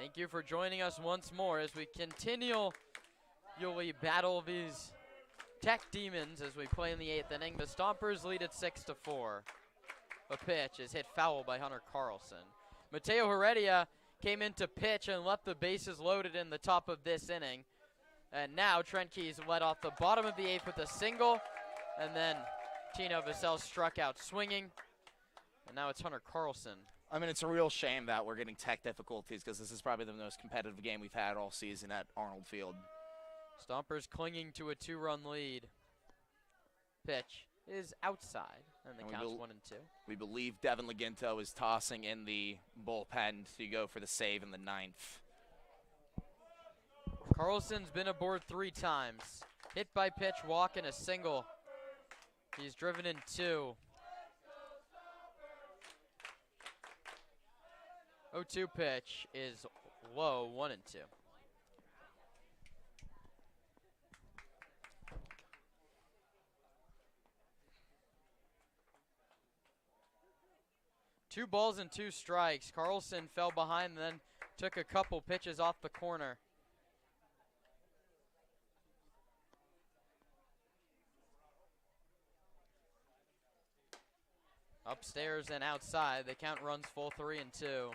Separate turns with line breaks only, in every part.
Thank you for joining us once more as we continually battle these tech demons as we play in the 8th inning. The Stompers lead at 6-4. A pitch is hit foul by Hunter Carlson. Mateo Heredia came in to pitch and left the bases loaded in the top of this inning. And now Trent Keys led off the bottom of the 8th with a single, and then Tino Vassell struck out swinging. And now it's Hunter Carlson.
I mean, it's a real shame that we're getting tech difficulties because this is probably the most competitive game we've had all season at Arnold Field.
Stompers clinging to a 2-run lead. Pitch is outside, and the count's 1-2.
We believe Devin Laginto is tossing in the bullpen to go for the save in the 9th.
Carlson's been aboard 3 times. Hit by pitch, walk, and a single. He's driven in 2. 0-2 pitch is low, 1-2. Two balls and 2 strikes. Carlson fell behind and then took a couple pitches off the corner. Upstairs and outside, the count runs full 3-2.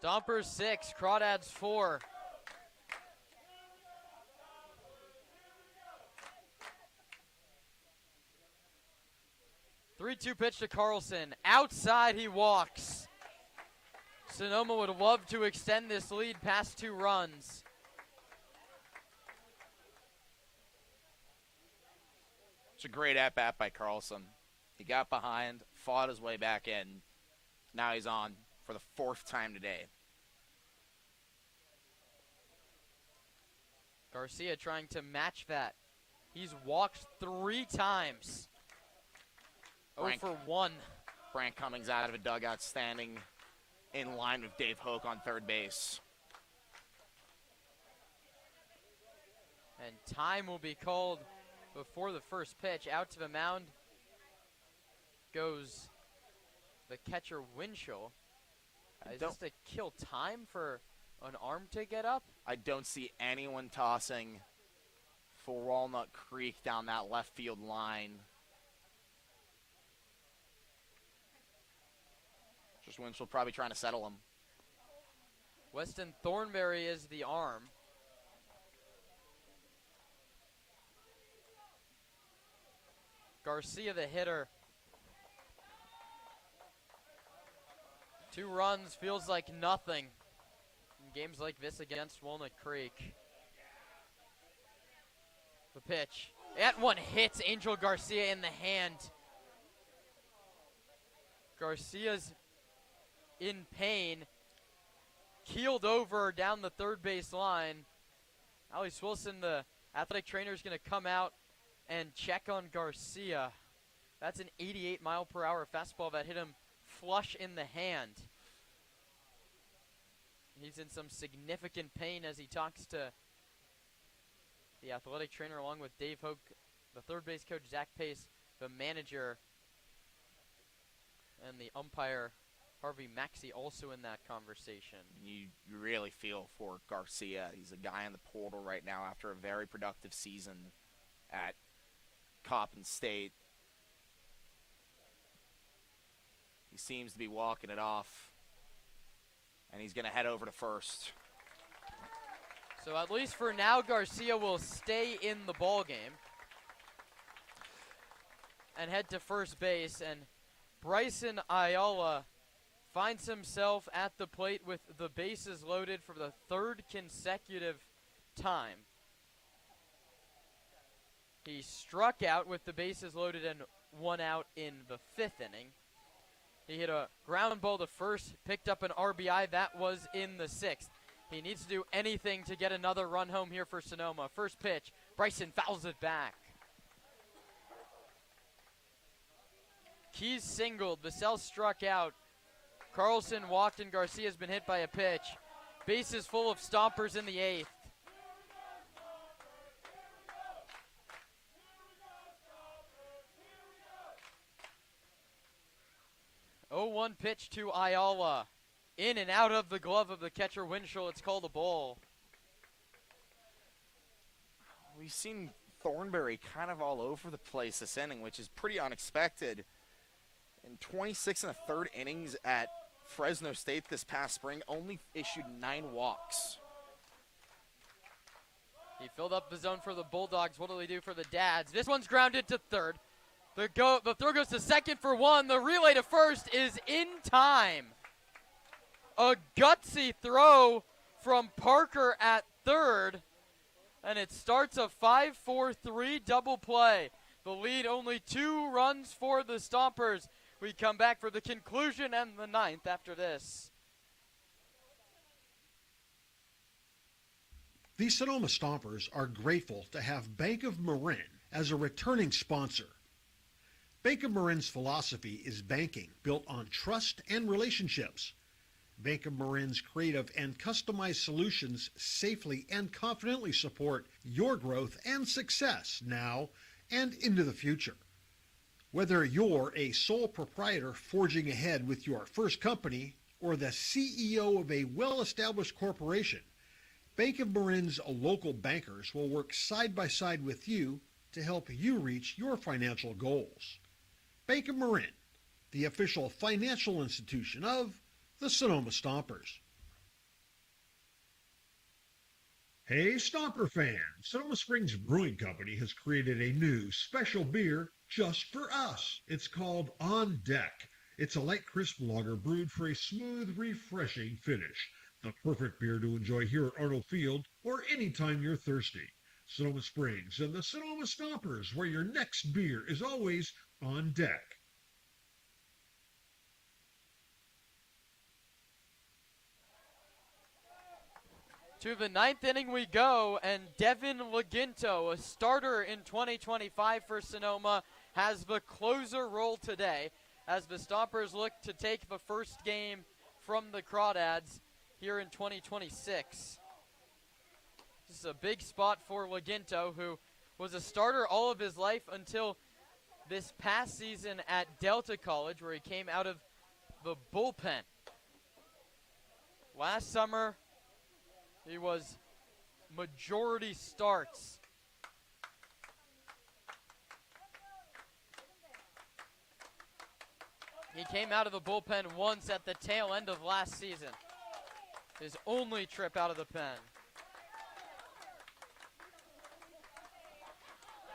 Stompers 6, Crawdads 4. Three-two pitch to Carlson. Outside he walks. Sonoma would love to extend this lead past 2 runs.
It's a great at-bat by Carlson. He got behind, fought his way back in. Now he's on for the 4th time today.
Garcia trying to match that. He's walked 3 times. 0 for 1.
Brant Cummings out of a dugout standing in line with Dave Hoke on third base.
And time will be called before the first pitch. Out to the mound goes the catcher Winchell. Is this to kill time for an arm to get up?
I don't see anyone tossing for Walnut Creek down that left field line. Just Winchell probably trying to settle him.
Weston Thornberry is the arm. Garcia the hitter. 2 runs feels like nothing in games like this against Walnut Creek. The pitch. That one hits Angel Garcia in the hand. Garcia's in pain. Keeled over down the third base line. Alex Wilson, the athletic trainer, is going to come out and check on Garcia. That's an 88-mile-per-hour fastball that hit him flush in the hand. He's in some significant pain as he talks to the athletic trainer along with Dave Hoke, the third base coach Zach Pace, the manager, and the umpire Harvey Maxey also in that conversation.
You really feel for Garcia. He's a guy in the portal right now after a very productive season at Coppin State. He seems to be walking it off, and he's going to head over to first.
So at least for now, Garcia will stay in the ball game and head to first base, and Bryson Ayala finds himself at the plate with the bases loaded for the 3rd consecutive time. He struck out with the bases loaded and 1 out in the 5th inning. He hit a ground ball to first, picked up an RBI. That was in the 6th. He needs to do anything to get another run home here for Sonoma. First pitch, Bryson fouls it back. Keys singled, Vassell struck out. Carlson walked and Garcia's been hit by a pitch. Bases full of Stompers in the 8th. 0-1 pitch to Ayala. In and out of the glove of the catcher Winchell. It's called a ball.
We've seen Thornberry kind of all over the place this inning, which is pretty unexpected. In 26 1/3 innings at Fresno State this past spring, only issued 9 walks.
He filled up the zone for the Bulldogs. What do they do for the Dads? This one's grounded to third. The throw goes to second for 1. The relay to first is in time. A gutsy throw from Parker at third. And it starts a 5-4-3 double play. The lead only 2 runs for the Stompers. We come back for the conclusion and the 9th after this.
The Sonoma Stompers are grateful to have Bank of Marin as a returning sponsor. Bank of Marin's philosophy is banking built on trust and relationships. Bank of Marin's creative and customized solutions safely and confidently support your growth and success now and into the future. Whether you're a sole proprietor forging ahead with your first company or the CEO of a well-established corporation, Bank of Marin's local bankers will work side by side with you to help you reach your financial goals. Bank of Marin, the official financial institution of the Sonoma Stompers. Hey Stomper fans, Sonoma Springs Brewing Company has created a new special beer just for us. It's called On Deck. It's a light crisp lager brewed for a smooth, refreshing finish. The perfect beer to enjoy here at Arnold Field or anytime you're thirsty. Sonoma Springs and the Sonoma Stompers, where your next beer is always on deck.
To the 9th inning we go, and Devin Laginto, a starter in 2025 for Sonoma, has the closer role today as the Stompers look to take the first game from the Crawdads here in 2026. This is a big spot for Laginto, who was a starter all of his life until this past season at Delta College, where he came out of the bullpen. Last summer, he was majority starts. He came out of the bullpen once at the tail end of last season. His only trip out of the pen.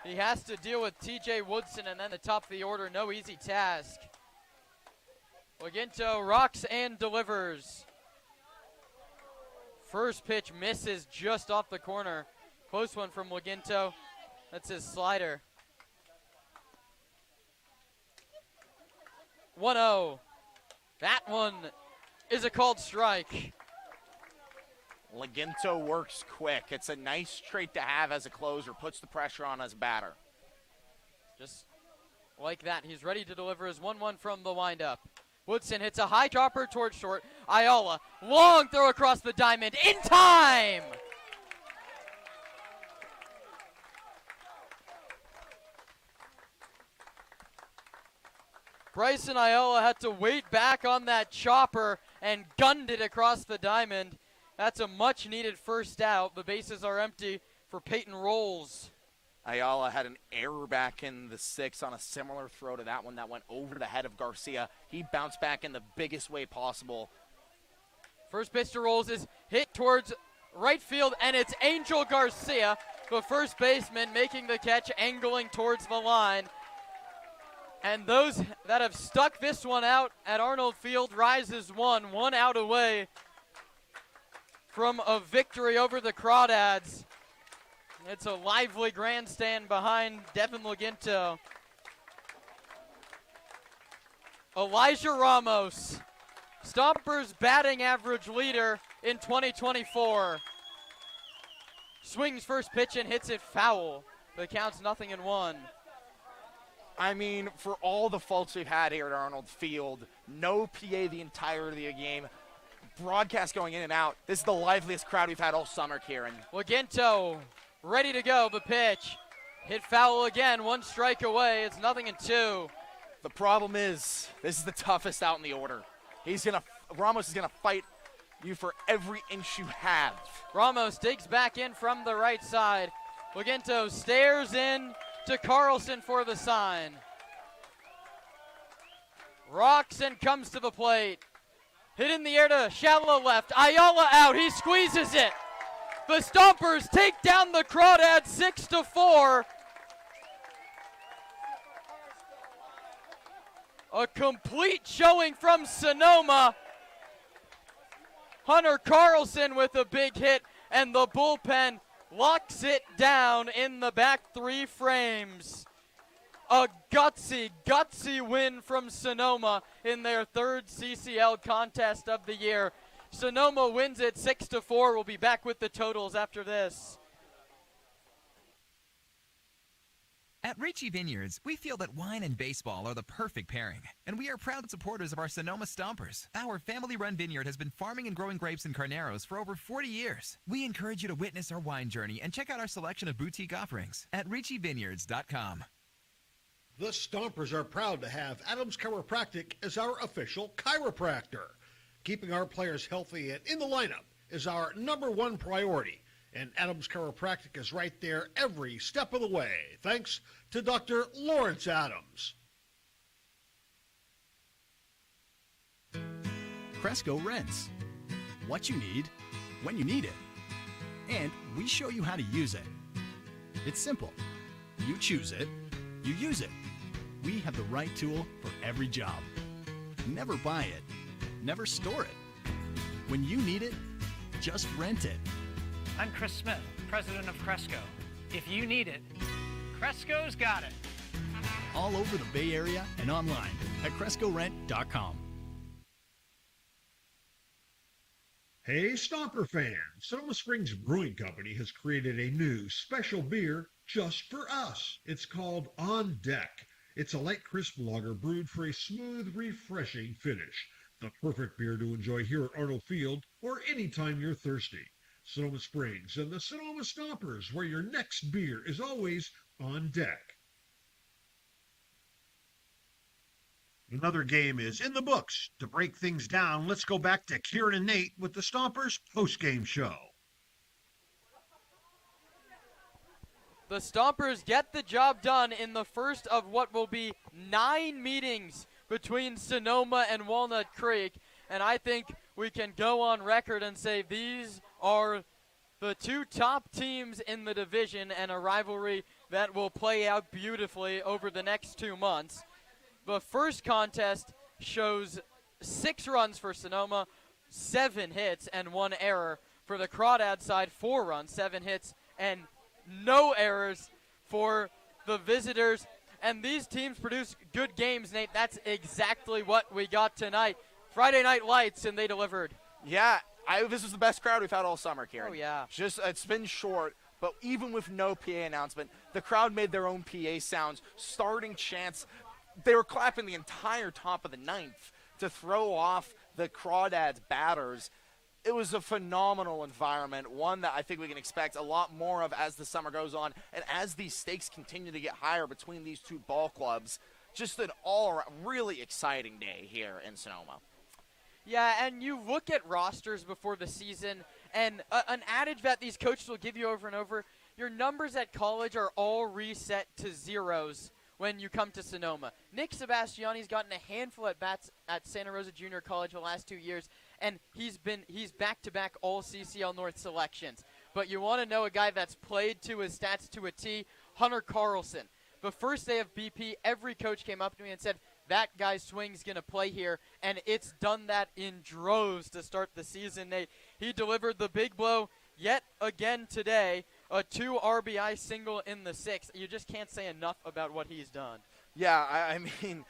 He has to deal with TJ Woodson and then the top of the order. No easy task. Laginto rocks and delivers. First pitch misses just off the corner. Close one from Laginto. That's his slider. 1-0. That one is a called strike.
Laginto works quick. It's a nice trait to have as a closer. Puts the pressure on as a batter.
Just like that, he's ready to deliver his 1-1 from the windup. Woodson hits a high dropper towards short. Ayala, long throw across the diamond, in time! Bryson Ayala had to wait back on that chopper and gunned it across the diamond. That's a much-needed first out. The bases are empty for Peyton Rolls.
Ayala had an error back in the 6th on a similar throw to that one that went over the head of Garcia. He bounced back in the biggest way possible.
First pitch to Rolls is hit towards right field, and it's Angel Garcia, the first baseman, making the catch, angling towards the line. And those that have stuck this one out at Arnold Field rises one out away from a victory over the Crawdads. It's a lively grandstand behind Devin Laginto. Elijah Ramos, Stompers batting average leader in 2024. Swings first pitch and hits it foul. The count's 0-1.
I mean, for all the faults we've had here at Arnold Field, no PA the entirety of the game, broadcast going in and out. This is the liveliest crowd we've had all summer, Kieran.
Laginto ready to go. The pitch hit foul again. 1 strike away. It's 0-2.
The problem is, this is the toughest out in the order. Ramos is gonna fight you for every inch you have.
Ramos digs back in from the right side. Laginto stares in to Carlson for the sign. Rocks and comes to the plate. Hit in the air to shallow left. Ayala out. He squeezes it. The Stompers take down the Crawdads 6-4. A complete showing from Sonoma. Hunter Carlson with a big hit, and the bullpen locks it down in the back 3 frames. A gutsy win from Sonoma in their 3rd CCL contest of the year. Sonoma wins it 6-4. We'll be back with the totals after this.
At Ritchie Vineyards, we feel that wine and baseball are the perfect pairing, and we are proud supporters of our Sonoma Stompers. Our family-run vineyard has been farming and growing grapes and carneros for over 40 years. We encourage you to witness our wine journey and check out our selection of boutique offerings at RitchieVineyards.com.
The Stompers are proud to have Adams Chiropractic as our official chiropractor. Keeping our players healthy and in the lineup is our #1 priority. And Adams Chiropractic is right there every step of the way, thanks to Dr. Lawrence Adams.
Cresco Rents. What you need, when you need it. And we show you how to use it. It's simple. You choose it, you use it. We have the right tool for every job. Never buy it, never store it. When you need it, just rent it.
I'm Chris Smith, president of Cresco. If you need it, Cresco's got it.
All over the Bay Area and online at CrescoRent.com.
Hey, Stomper fans! Sonoma Springs Brewing Company has created a new special beer just for us. It's called On Deck. It's a light, crisp lager brewed for a smooth, refreshing finish. The perfect beer to enjoy here at Arnold Field or anytime you're thirsty. Sonoma Springs and the Sonoma Stompers, where your next beer is always on deck. Another game is in the books. To break things down, let's go back to Kieran and Nate with the Stompers post-game show.
The Stompers get the job done in the first of what will be 9 meetings between Sonoma and Walnut Creek, and I think we can go on record and say these are the 2 top teams in the division and a rivalry that will play out beautifully over the next 2 months. The first contest shows 6 runs for Sonoma, 7 hits and 1 error. For the Crawdad side, 4 runs, 7 hits and no errors for the visitors. And these teams produce good games, Nate. That's exactly what we got tonight. Friday Night Lights, and they delivered.
Yeah, this is the best crowd we've had all summer, Kieran.
Oh, yeah.
It's been short, but even with no PA announcement, the crowd made their own PA sounds, starting chants. They were clapping the entire top of the 9th to throw off the Crawdads batters. It was a phenomenal environment, one that I think we can expect a lot more of as the summer goes on and as these stakes continue to get higher between these 2 ball clubs. Just an all-around really exciting day here in Sonoma.
Yeah, and you look at rosters before the season, and an adage that these coaches will give you over and over, your numbers at college are all reset to zeros when you come to Sonoma. Nick Sebastiani's gotten a handful at bats at Santa Rosa Junior College the last 2 years, and he's back-to-back all CCL North selections. But you want to know a guy that's played to his stats to a T, Hunter Carlson. The first day of BP, every coach came up to me and said, that guy's swing's going to play here, and it's done that in droves to start the season, Nate. He delivered the big blow yet again today, a 2 RBI single in the 6th. You just can't say enough about what he's done.
Yeah, I mean,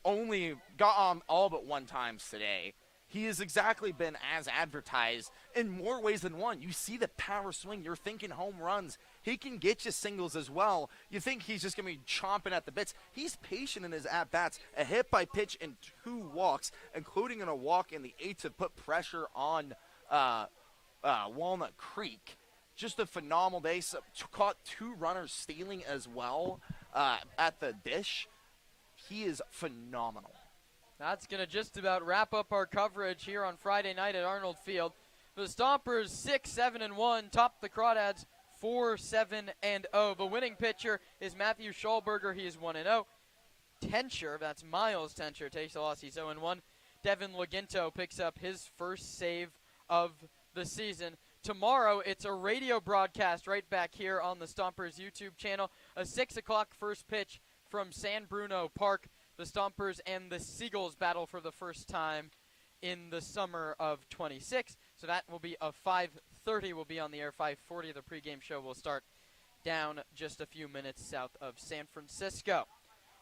only got on all but 1 time today. He has exactly been as advertised in more ways than one. You see the power swing. You're thinking home runs. He can get you singles as well. You think he's just going to be chomping at the bits. He's patient in his at-bats. A hit by pitch and 2 walks, including in a walk in the 8th to put pressure on Walnut Creek. Just a phenomenal day. So, caught 2 runners stealing as well at the dish. He is phenomenal.
That's going to just about wrap up our coverage here on Friday night at Arnold Field. The Stompers 6-7-1, top the Crawdads 4-7-0. The winning pitcher is Matthew Schulberger. He is 1-0. Tencher, that's Miles Tencher, takes the loss. He's 0-1. Devin Laginto picks up his first save of the season. Tomorrow, it's a radio broadcast right back here on the Stompers YouTube channel. A 6 o'clock first pitch from San Bruno Park. The Stompers and the Seagulls battle for the first time in the summer of 26. So that will be a 5:30 will be on the air. 5:40 the pregame show will start down just a few minutes south of San Francisco.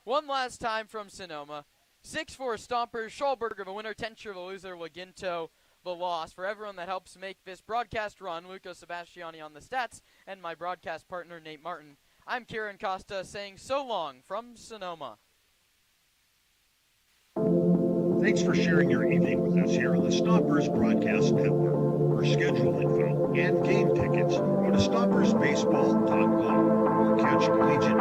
One last time from Sonoma. 6-4 Stompers, Schulberger the winner, Tencher the loser, Laginto the loss. For everyone that helps make this broadcast run, Luca Sebastiani on the stats, and my broadcast partner Nate Martin, I'm Kieran Costa saying so long from Sonoma.
Thanks for sharing your evening with us here on the Stompers Broadcast Network. For schedule info and game tickets, go to stompersbaseball.com or catch collegiate